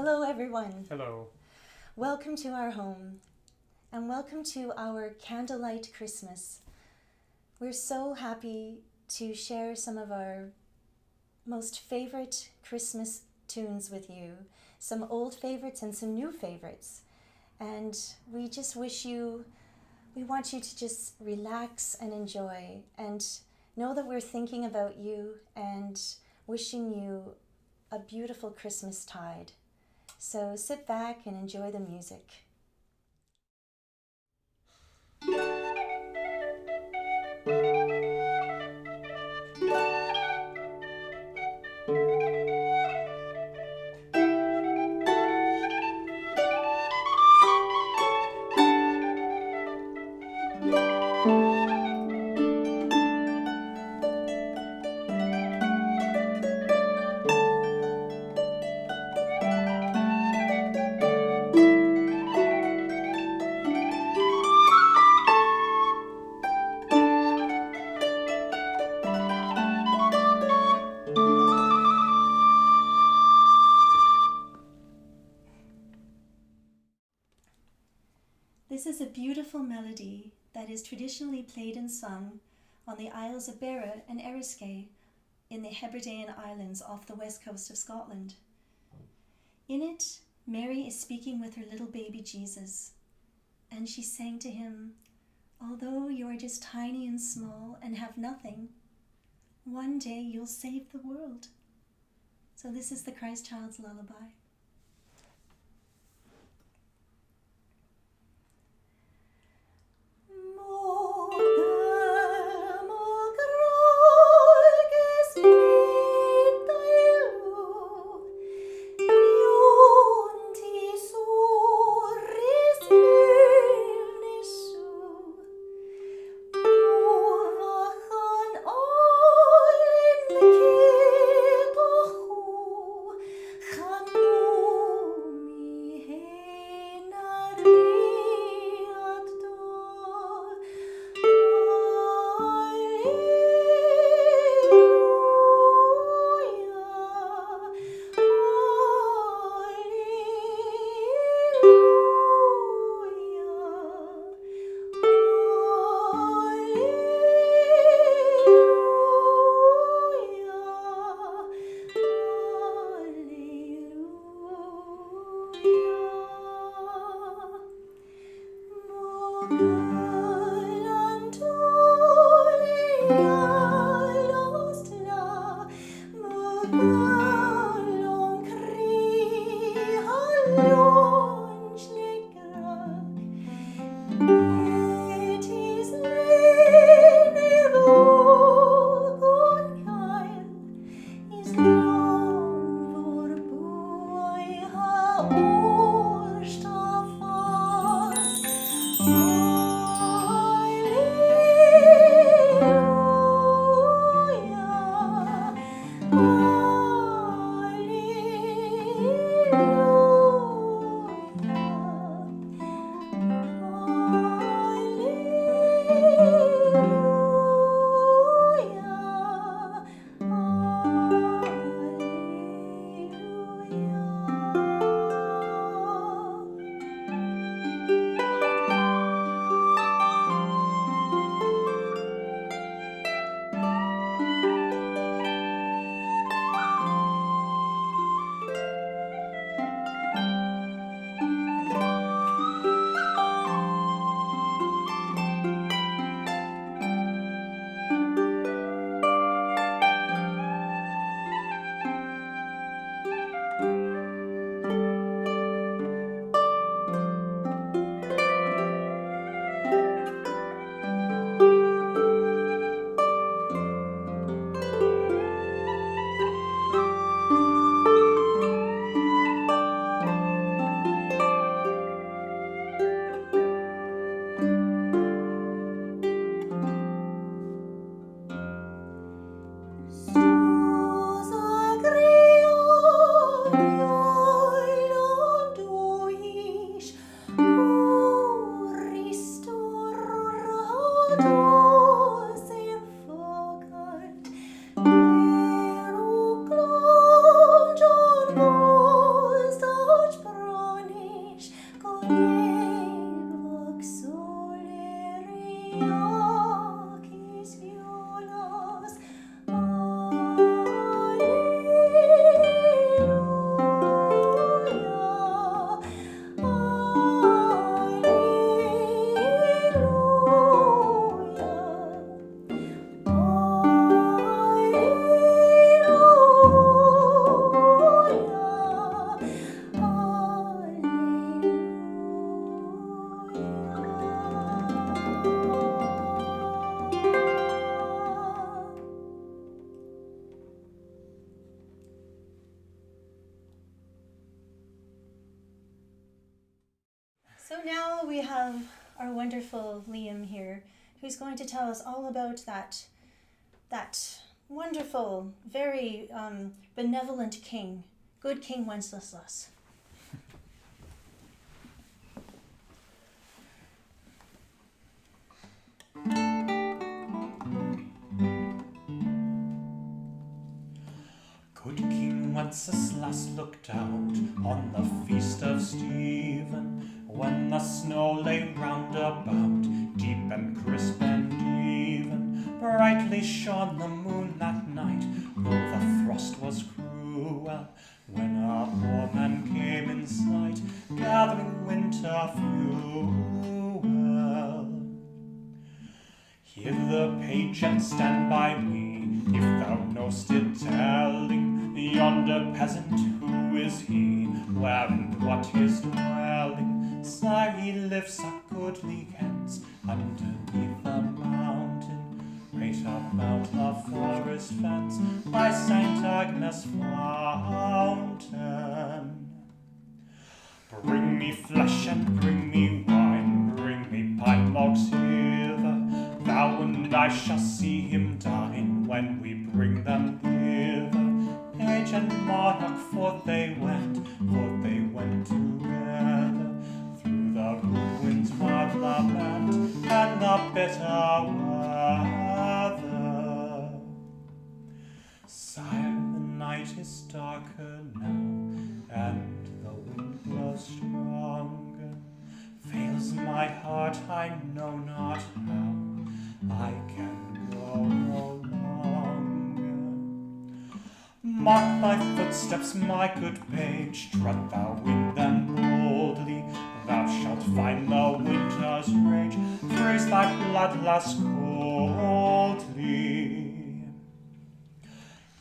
Hello, everyone. Hello. Welcome to our home and welcome to our Candlelight Christmas. We're so happy to share some of our most favorite Christmas tunes with you, some old favorites and some new favorites. And we just want you to just relax and enjoy and know that we're thinking about you and wishing you a beautiful Christmas tide. So sit back and enjoy the music. This is a beautiful melody that is traditionally played and sung on the Isles of Beara and Eriskay in the Hebridean Islands off the west coast of Scotland. In it, Mary is speaking with her little baby Jesus, and she sang to him, "Although you are just tiny and small and have nothing, one day you'll save the world." So this is the Christ child's lullaby. So now we have our wonderful Liam here, who's going to tell us all about that wonderful, very benevolent king, good King Wenceslas. Good King Wenceslas looked out on the feast of Stephen, when the snow lay round about, deep and crisp and even. Brightly shone the moon that night, though the frost was cruel, when a poor man came in sight, gathering winter fuel. Hear the page and stand by me, if thou know'st it telling, yonder peasant, who is he, where and what his dwelling? Sire, he lives a goodly hence, underneath the mountain, right about the forest fence, by Saint Agnes' fountain. Bring me flesh and bring me wine, bring me pine logs hither, thou and I shall see him dine, when we bring them hither. Page and monarch, forth they went together, through the ruins of lament and the bitter weather. Sire, the night is darker now, and the wind blows stronger. Fails my heart, I know not how I can go no longer. Mark my footsteps, my good page, tread thou in them boldly, thou shalt find the winter's rage, freeze thy bloodlust coldly.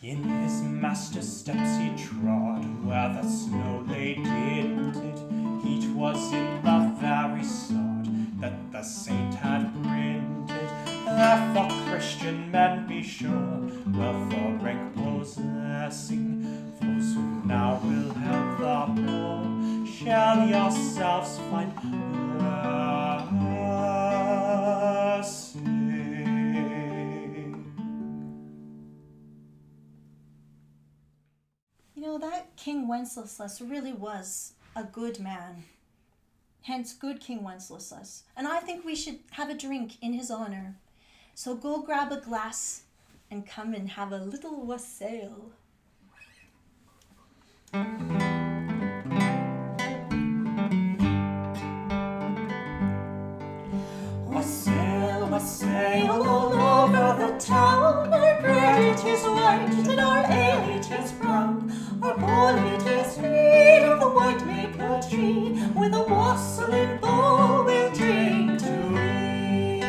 In his master's steps he trod, where the snow lay dinted, heat was in the very sod that the saint had printed. Therefore, Christian men, be sure, wealth or rank possessing, those who now will help the poor, shall yourselves find blessing. You know, that King Wenceslas really was a good man. Hence, good King Wenceslas. And I think we should have a drink in his honor. So go grab a glass and come and have a little wassail. Wassail, wassail all over the town, our bread it is white and our ale it is brown, our bowl it is made of the white maple tree, with a wassailing bowl we'll drink to thee.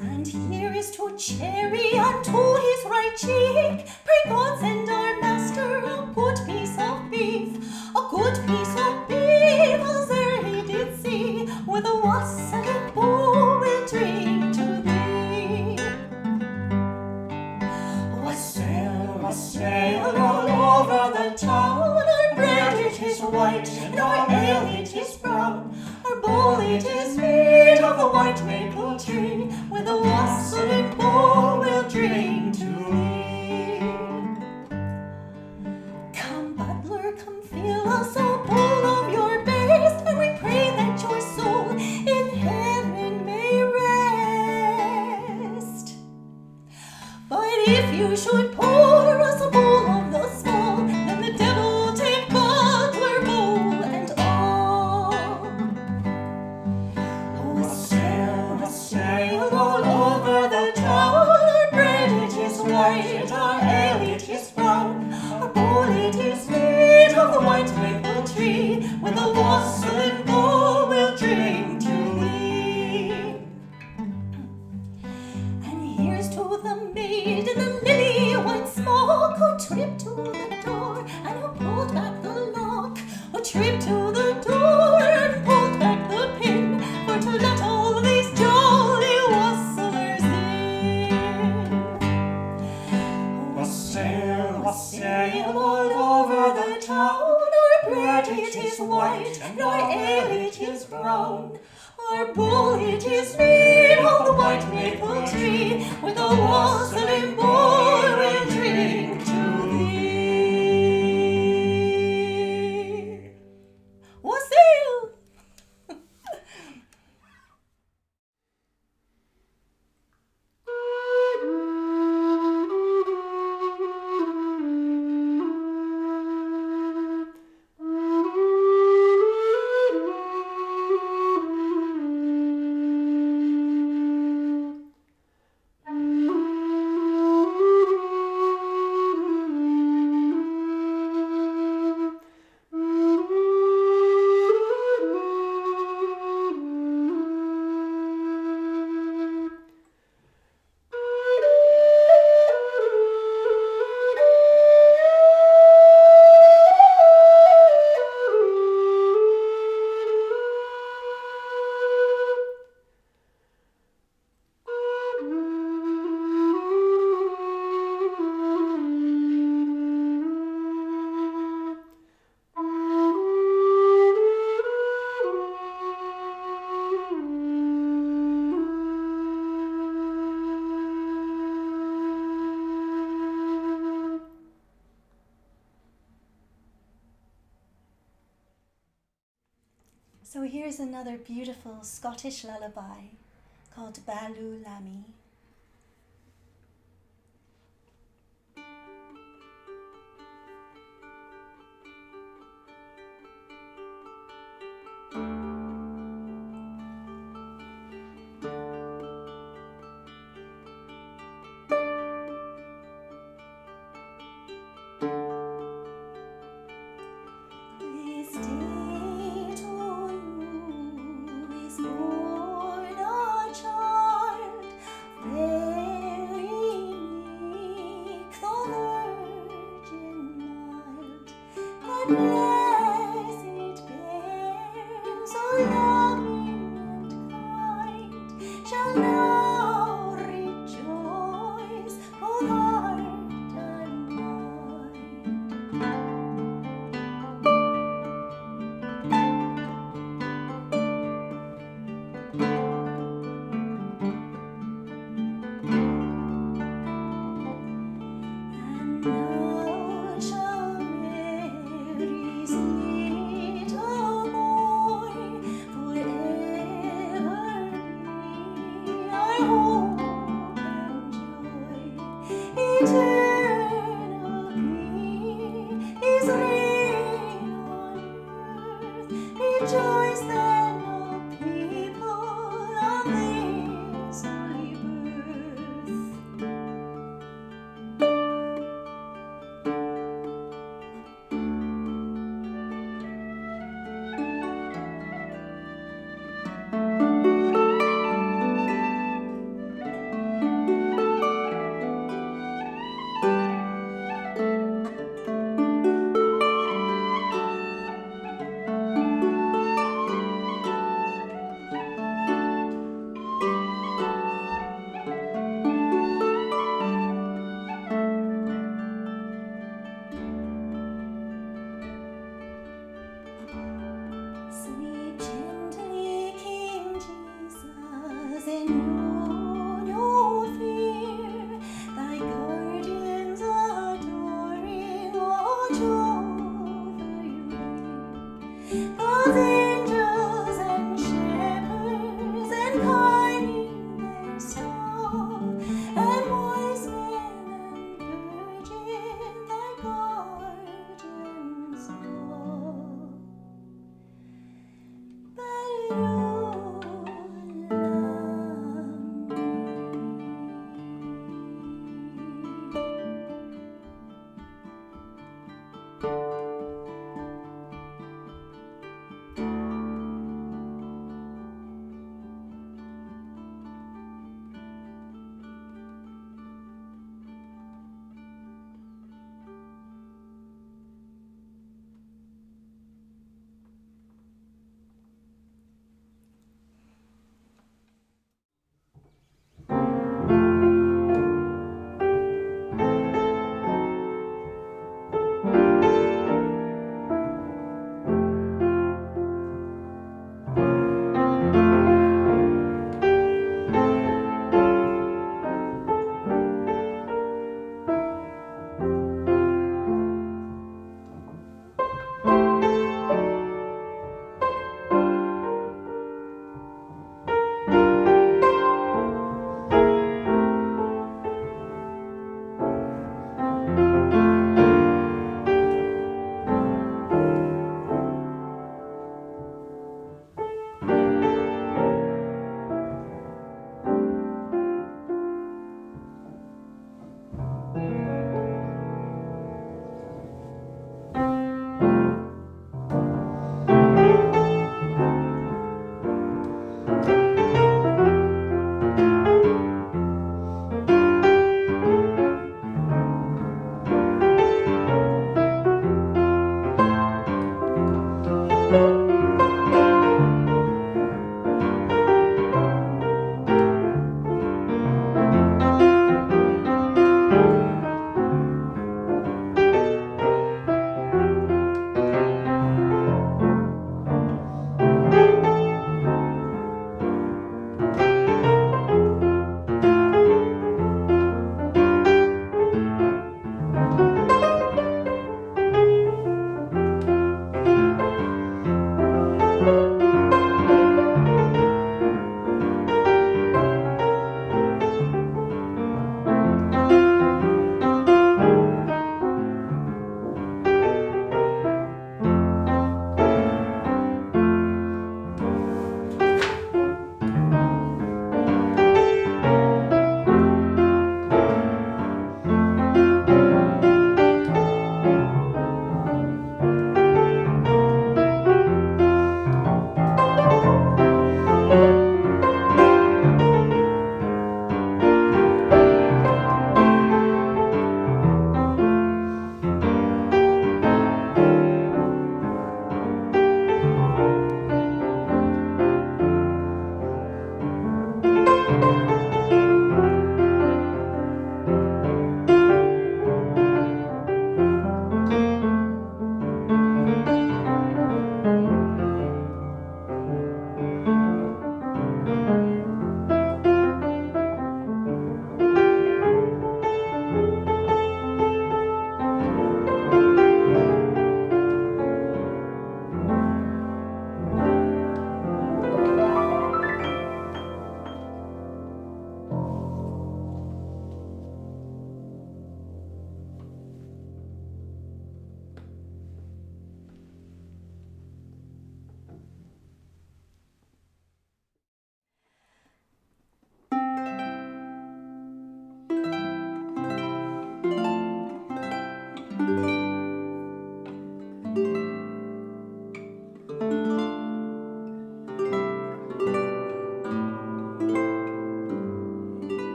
And here is to Cherry unto his right cheek, pray God send our master a good piece of beef, a good piece of beef, as e'er he did see, with a wassailing bowl we'll drink to thee. Wassail, wassail all over the town, our bread it is white and our ale it is brown, our bowl it is made of the white maple tree, with a wassailing bowl we'll drink to thee. Come, butler, come fill us a bowl of your best, and we pray that your soul in heaven may rest. But if you should pour us a bowl of the small, then the devil take butler, bowl, and all. Wassail, wassail all over the town, our bread it is white, our ale it is brown, our bowl it is made of the white maple tree, with a wassailing bowl we'll drink to thee. And here's to the maid in the lily white smock, who tripped to the door and who pulled back the lock, who tripped to the door and pulled back the pin, for to let all these jolly wassailers in. Wassail, wassail all over the town, our bread it is white, and our ale it is brown. Our bowl it is made of the white maple tree, with a wassailing bowl we'll drink to thee. Wassail! So here's another beautiful Scottish lullaby called Baloo Lammy. This day to you is born a child, very meek, the virgin mild, and blessed bear, so loving and kind, shall now rejoice both heart and mind. And now shall Mary's little boy forever be our hope and joy. Eternal be His reign on earth. Rejoice then, O people, on this holy birth.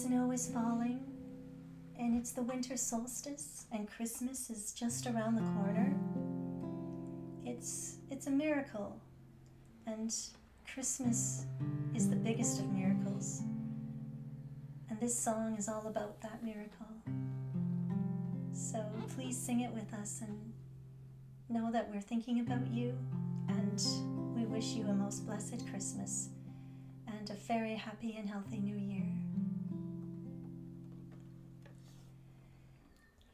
snow is falling, and it's the winter solstice, and Christmas is just around the corner. It's a miracle, and Christmas is the biggest of miracles. And this song is all about that miracle. So please sing it with us and know that we're thinking about you, and we wish you a most blessed Christmas and a very happy and healthy New Year.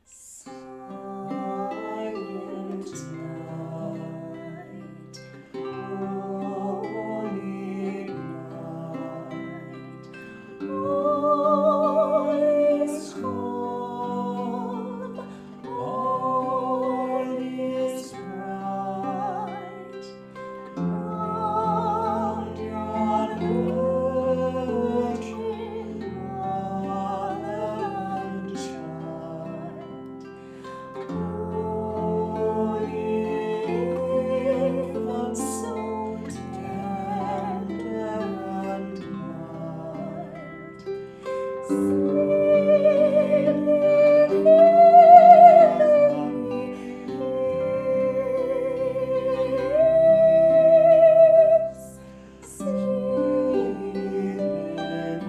Silent night, holy night, all is calm, all is bright, round yon virgin mother and child. Holy infant, so tender and mild, sleep in heavenly peace, sleep in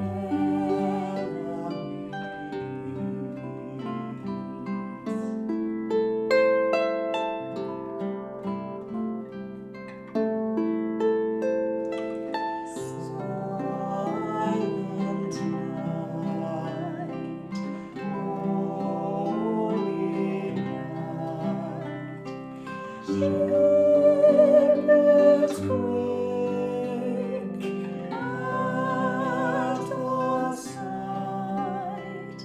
Silent night, holy night, shepherds quake at the sight,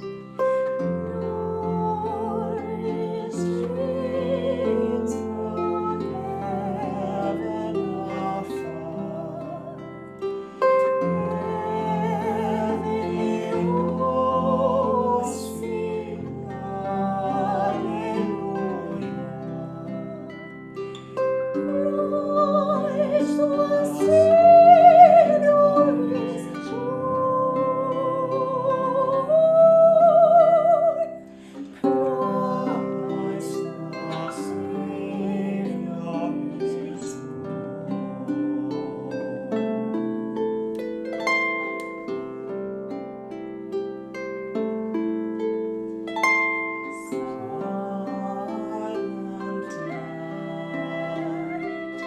nor is streams from heaven afar. Heavenly hosts sing Hallelujah. Christ the Savior is born. Christ the Savior is Silent night,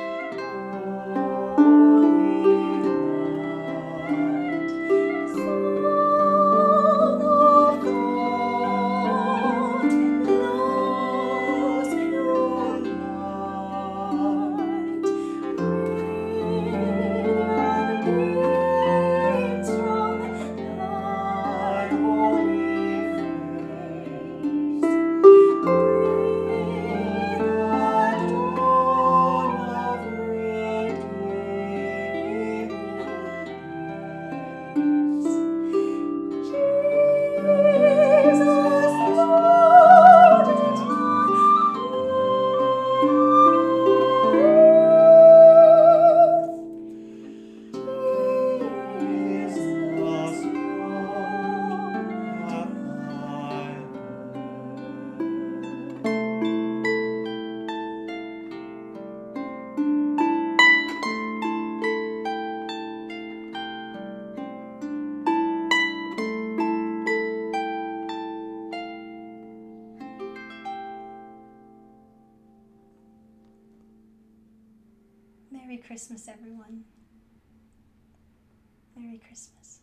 holy night, Son of God, love's pure light, brilliant beams from thy holy face. With the dawn of redeeming grace, Jesus, Lord and Merry Christmas, everyone. Merry Christmas.